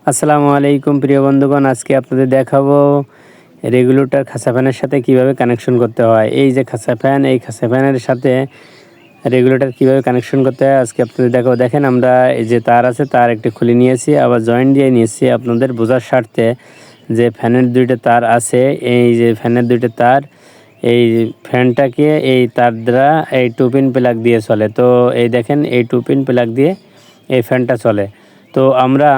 আসসালামু আলাইকুম প্রিয় বন্ধুগণ, আজকে আপনাদের দেখাবো রেগুলেটর খাঁচা ফ্যানের সাথে কিভাবে কানেকশন করতে হয়। এই যে খাঁচা ফ্যান, এই খাঁচা ফ্যানের সাথে রেগুলেটর কিভাবে কানেকশন করতে হয় আজকে আপনাদের দেখাবো। দেখেন, আমরা এই যে তার আছে, তার একটি খুলে নিয়েছি, আবার জয়েন্ট দিয়ে নিয়েছি আপনাদের বোঝার স্বার্থে। যে ফ্যানের দুইটা তার আছে, এই যে ফ্যানের দুইটা তার, এই ফ্যানটাকে এই তার দ্বারা এই 2 পিন প্লাগ দিয়ে চলে। তো এই দেখেন, এই 2 পিন প্লাগ দিয়ে এই ফ্যানটা চলে। তো আমরা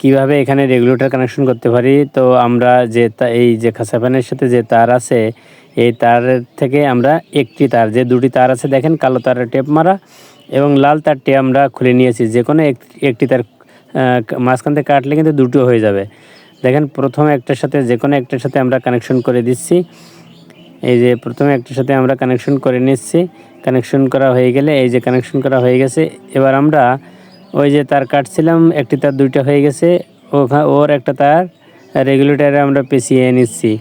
কিভাবে এখানে রেগুলেটর কানেকশন করতে পারি। তো আমরা যে এই যে খাঁচা ফ্যানের সাথে যে তার আছে, এই তার থেকে আমরা একটি তার, যে দুটি তার আছে দেখেন, কালো তারের টেপ মারা এবং লাল তারটি আমরা খুলে নিয়েছি। যে কোনো একটি তার মাঝখান থেকে কাটলে কিন্তু দুটো হয়ে যাবে। দেখেন, প্রথমে একটার সাথে যে কোনো একটার সাথে আমরা কানেকশন করে দিচ্ছি। এই যে প্রথমে একটার সাথে আমরা কানেকশন করে নিচ্ছি। কানেকশন করা হয়ে গেলে, এই যে কানেকশন করা হয়ে গেছে, এবার আমরা ওই যে তার কাটছিলাম, একটি তার দুইটা হয়ে গেছে, ওর একটা তার রেগুলেটরে আমরা পেঁচিয়ে নিচ্ছি।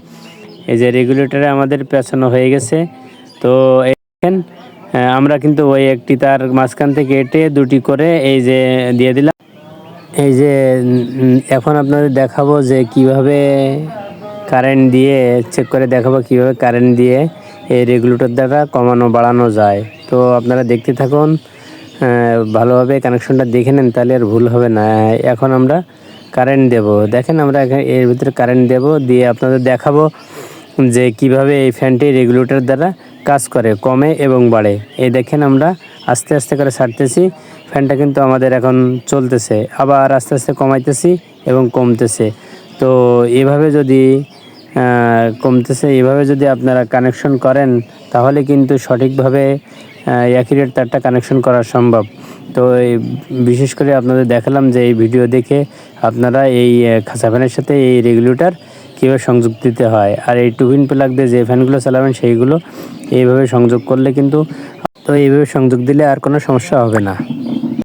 এই যে রেগুলেটরে আমাদের পেঁচানো হয়ে গেছে। তো দেখেন, আমরা কিন্তু ওই একটি তার মাঝখান থেকে কেটে দুটি করে এই যে দিয়ে দিলাম। এই যে এখন আপনাদের দেখাবো যে কিভাবে কারেন্ট দিয়ে চেক করে দেখাবো, কিভাবে কারেন্ট দিয়ে এই রেগুলেটর দ্বারা কমানো বাড়ানো যায়। তো আপনারা দেখতে থাকুন, ভালোভাবে কানেকশনটা দেখে নেন, তাহলে আর ভুল হবে না। এখন আমরা কারেন্ট দেব। দেখেন, আমরা এর ভিতরে কারেন্ট দেব, দিয়ে আপনাদের দেখাবো যে কিভাবে এই ফ্যানটি রেগুলেটর দ্বারা কাজ করে, কমে এবং বাড়ে। এই দেখেন, আমরা আস্তে আস্তে করে ছাড়তেছি, ফ্যানটা কিন্তু আমাদের এখন চলতেছে, আবার আস্তে আস্তে কমাইতেছি এবং কমতেছে। তো এভাবে যদি কমতেছে, এভাবে যদি আপনারা কানেকশন করেন, তাহলে কিন্তু সঠিকভাবে অ্যাকুরেট তারটা কানেকশন করা সম্ভব। তো বিশেষ করে আপনাদের দেখালাম যে এই ভিডিও দেখে আপনারা এই খাঁচা ফ্যানের সাথে এই রেগুলেটর কীভাবে সংযোগ দিতে হয়। আর এই 2 পিন প্লাগ দিয়ে যে ফ্যানগুলো চালাবেন সেইগুলো এইভাবে সংযোগ করলে কিন্তু, তো এইভাবে সংযোগ দিলে আর কোনো সমস্যা হবে না।